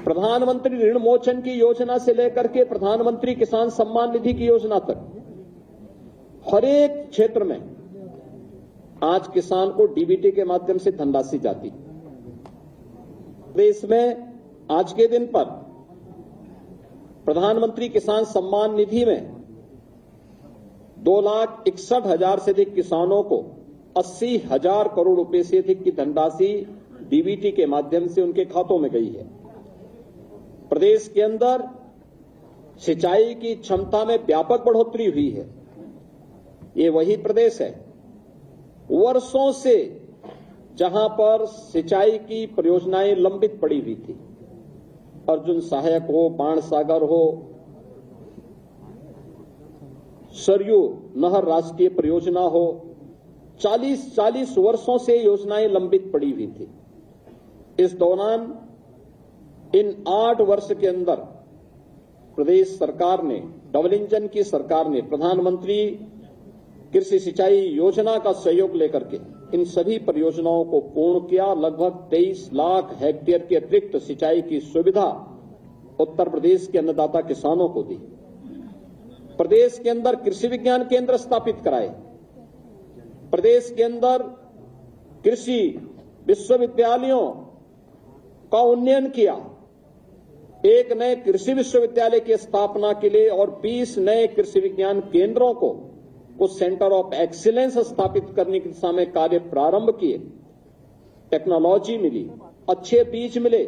प्रधानमंत्री ऋण मोचन की योजना से लेकर के प्रधानमंत्री किसान सम्मान निधि की योजना तक हर एक क्षेत्र में आज किसान को डीबीटी के माध्यम से धनराशि जाती। देश में आज के दिन पर प्रधानमंत्री किसान सम्मान निधि में 2,61,000 से अधिक किसानों को 80,000 करोड़ रुपए से अधिक की धनराशि डीबीटी के माध्यम से उनके खातों में गई है। प्रदेश के अंदर सिंचाई की क्षमता में व्यापक बढ़ोतरी हुई है। ये वही प्रदेश है वर्षों से जहां पर सिंचाई की परियोजनाएं लंबित पड़ी हुई थी। अर्जुन सहायक हो, बाणसागर हो, सरयू नहर राष्ट्रीय परियोजना हो, 40 वर्षों से योजनाएं लंबित पड़ी हुई थी। इस दौरान इन 8 वर्ष के अंदर प्रदेश सरकार ने, डबल इंजन की सरकार ने प्रधानमंत्री कृषि सिंचाई योजना का सहयोग लेकर के इन सभी परियोजनाओं को पूर्ण किया। लगभग 23 लाख हेक्टेयर के अतिरिक्त सिंचाई की सुविधा उत्तर प्रदेश के अन्नदाता किसानों को दी। प्रदेश के अंदर कृषि विज्ञान केंद्र स्थापित कराए। प्रदेश के अंदर कृषि विश्वविद्यालयों का उन्नयन किया। एक नए कृषि विश्वविद्यालय की स्थापना के लिए और 20 नए कृषि विज्ञान केंद्रों को सेंटर ऑफ एक्सीलेंस स्थापित करने की दिशा में कार्य प्रारंभ किए। टेक्नोलॉजी मिली, अच्छे बीज मिले।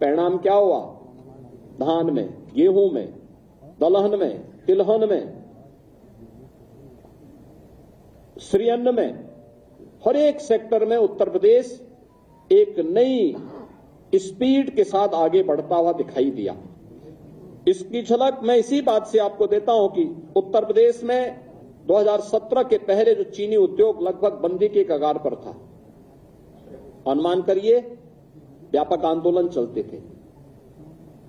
परिणाम क्या हुआ? धान में, गेहूं में, दलहन में, तिलहन में, श्रीअन्न में, हर एक सेक्टर में उत्तर प्रदेश एक नई स्पीड के साथ आगे बढ़ता हुआ दिखाई दिया। इसकी झलक मैं इसी बात से आपको देता हूं कि उत्तर प्रदेश में 2017 के पहले जो चीनी उद्योग लगभग बंदी के कगार पर था, अनुमान करिए व्यापक आंदोलन चलते थे,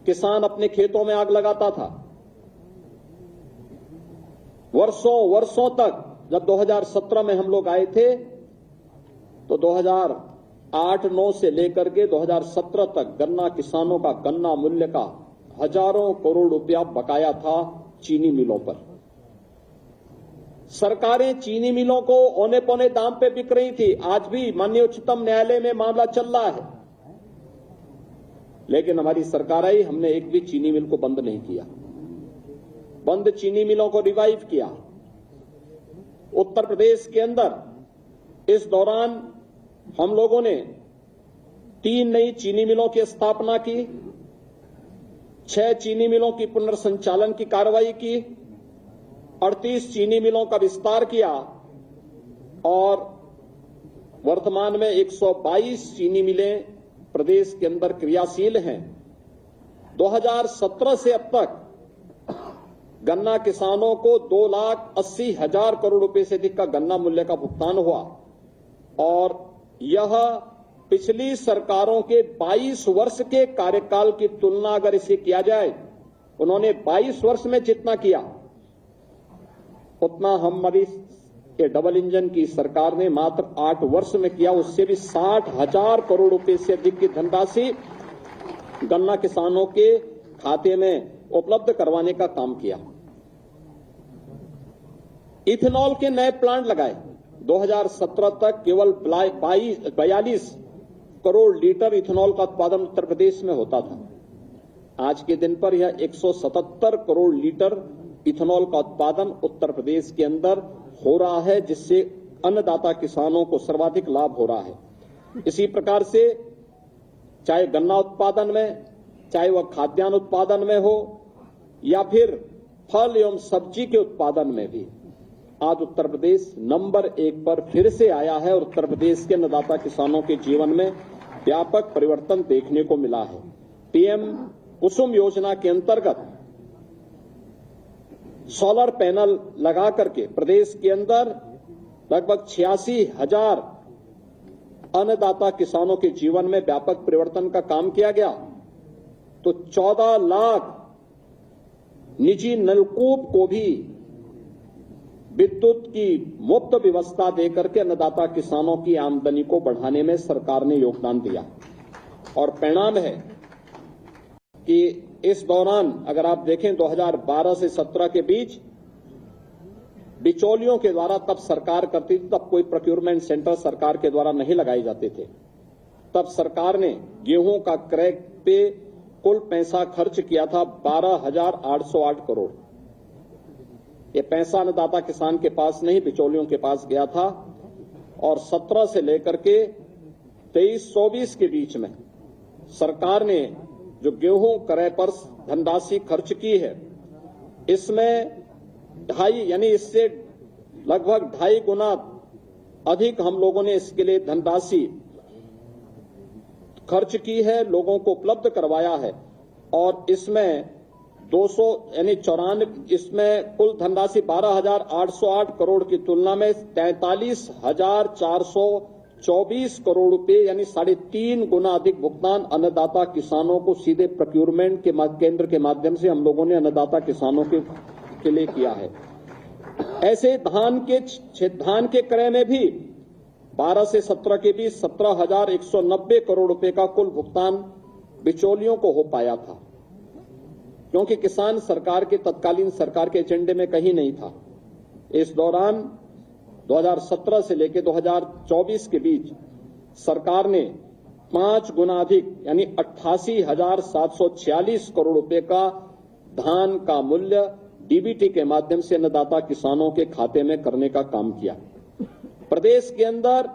किसान अपने खेतों में आग लगाता था। वर्षों तक जब 2017 में हम लोग आए थे तो 2008-9 से लेकर के 2017 तक गन्ना किसानों का गन्ना मूल्य का हजारों करोड़ रुपया बकाया था चीनी मिलों पर। सरकारें चीनी मिलों को औने पौने दाम पे बिक रही थी। आज भी माननीय उच्चतम न्यायालय में मामला चल रहा है, लेकिन हमारी सरकार आई, हमने एक भी चीनी मिल को बंद नहीं किया। बंद चीनी मिलों को रिवाइव किया। उत्तर प्रदेश के अंदर इस दौरान हम लोगों ने 3 नई चीनी मिलों की स्थापना की, 6 चीनी मिलों की पुनर्संचालन की कार्रवाई की, 38 चीनी मिलों का विस्तार किया और वर्तमान में 122 चीनी मिलें प्रदेश के अंदर क्रियाशील हैं। 2017 से अब तक गन्ना किसानों को 2,80,000 करोड़ रुपए से अधिक का गन्ना मूल्य का भुगतान हुआ और यह पिछली सरकारों के 22 वर्ष के कार्यकाल की तुलना अगर इसे किया जाए, उन्होंने 22 वर्ष में जितना किया उतना हमारी ये डबल इंजन की सरकार ने मात्र 8 वर्ष में किया। उससे भी 60,000 करोड़ रुपए से अधिक की धनराशि गन्ना किसानों के खाते में उपलब्ध करवाने का काम किया। इथेनॉल के नए प्लांट लगाए। 2017 तक केवल 42 करोड़ लीटर इथेनॉल का उत्पादन उत्तर प्रदेश में होता था। आज के दिन पर यह 177 करोड़ लीटर इथेनॉल का उत्पादन उत्तर प्रदेश के अंदर हो रहा है, जिससे अन्नदाता किसानों को सर्वाधिक लाभ हो रहा है। इसी प्रकार से चाहे गन्ना उत्पादन में, चाहे वह खाद्यान्न उत्पादन में हो या फिर फल एवं सब्जी के उत्पादन में भी आज उत्तर प्रदेश नंबर 1 पर फिर से आया है और उत्तर प्रदेश के अन्नदाता किसानों के जीवन में व्यापक परिवर्तन देखने को मिला है। पीएम कुसुम योजना के अंतर्गत सोलर पैनल लगा करके प्रदेश के अंदर लगभग 86,000 अन्नदाता किसानों के जीवन में व्यापक परिवर्तन का काम किया गया। तो 14 लाख निजी नलकूप को भी विद्युत की मुफ्त व्यवस्था देकर के अन्नदाता किसानों की आमदनी को बढ़ाने में सरकार ने योगदान दिया और परिणाम है कि इस दौरान अगर आप देखें 2012 से 17 के बीच बिचौलियों के द्वारा तब सरकार करती थी, तब कोई प्रोक्योरमेंट सेंटर सरकार के द्वारा नहीं लगाए जाते थे। तब सरकार ने गेहूं का क्रय पे कुल पैसा खर्च किया था 12,808 करोड़। ये पैसा अन्नदाता किसान के पास नहीं, बिचौलियों के पास गया था। और 17 से लेकर के 23-24 के बीच में सरकार ने जो गेहूं क्रय पर धनराशि खर्च की है, इसमें इससे लगभग 2.5 गुना अधिक हम लोगों ने इसके लिए धनराशि खर्च की है, लोगों को उपलब्ध करवाया है। और इसमें 294 इसमें कुल धनराशि 12,808 करोड़ की तुलना में 43,424 करोड़ रुपए यानी 3.5 गुना अधिक भुगतान अन्नदाता किसानों को सीधे प्रोक्योरमेंट के केंद्र के माध्यम से हम लोगों ने अन्नदाता किसानों के लिए किया है। ऐसे धान के क्रय में भी 12 से 17 के बीच 17,190 करोड़ रुपए का कुल भुगतान बिचौलियों को हो पाया था, क्योंकि किसान सरकार के तत्कालीन सरकार के एजेंडे में कहीं नहीं था। इस दौरान 2017 से लेकर 2024 के बीच सरकार ने 5 गुना अधिक यानी 88,746 करोड़ रुपए का धान का मूल्य डीबीटी के माध्यम से अन्नदाता किसानों के खाते में करने का काम किया। प्रदेश के अंदर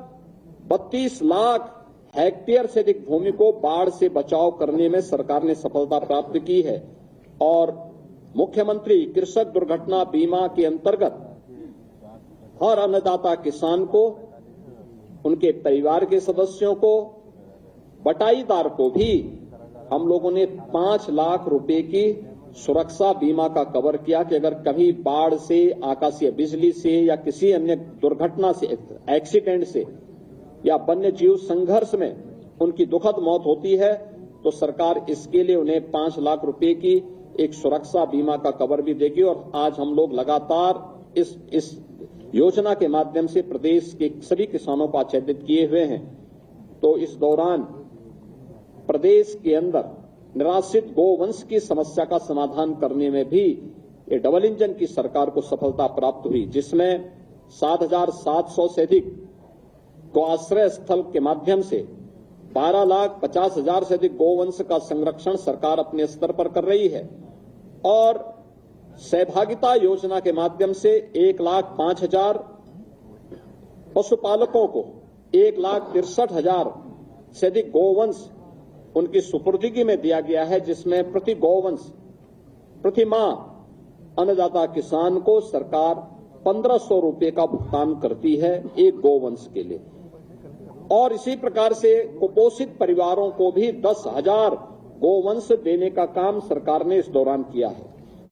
32 लाख हेक्टेयर से अधिक भूमि को बाढ़ से बचाव करने में सरकार ने सफलता प्राप्त की है। और मुख्यमंत्री कृषक दुर्घटना बीमा के अंतर्गत हर अन्नदाता किसान को, उनके परिवार के सदस्यों को, बटाईदार को भी हम लोगों ने 5 लाख रुपए की सुरक्षा बीमा का कवर किया कि अगर कभी बाढ़ से, आकाशीय बिजली से या किसी अन्य दुर्घटना से, एक्सीडेंट से या वन्य जीव संघर्ष में उनकी दुखद मौत होती है तो सरकार इसके लिए उन्हें 5 लाख रुपए की एक सुरक्षा बीमा का कवर भी देगी। और आज हम लोग लगातार इस योजना के माध्यम से प्रदेश के सभी किसानों को आच्छादित किए हुए हैं। तो इस दौरान प्रदेश के अंदर निराश्रित गोवंश की समस्या का समाधान करने में भी ये डबल इंजन की सरकार को सफलता प्राप्त हुई, जिसमें 7,700 से अधिक को आश्रय स्थल के माध्यम से 12,50,000 से अधिक गोवंश का संरक्षण सरकार अपने स्तर पर कर रही है। और सहभागिता योजना के माध्यम से 1,05,000 पशुपालकों को 1,63,000 से अधिक गोवंश उनकी सुपुर्दगी में दिया गया है, जिसमें प्रति गोवंश प्रति माह अन्नदाता किसान को सरकार 1,500 रुपए का भुगतान करती है एक गोवंश के लिए। और इसी प्रकार से कुपोषित परिवारों को भी 10,000 गोवंश देने का काम सरकार ने इस दौरान किया है।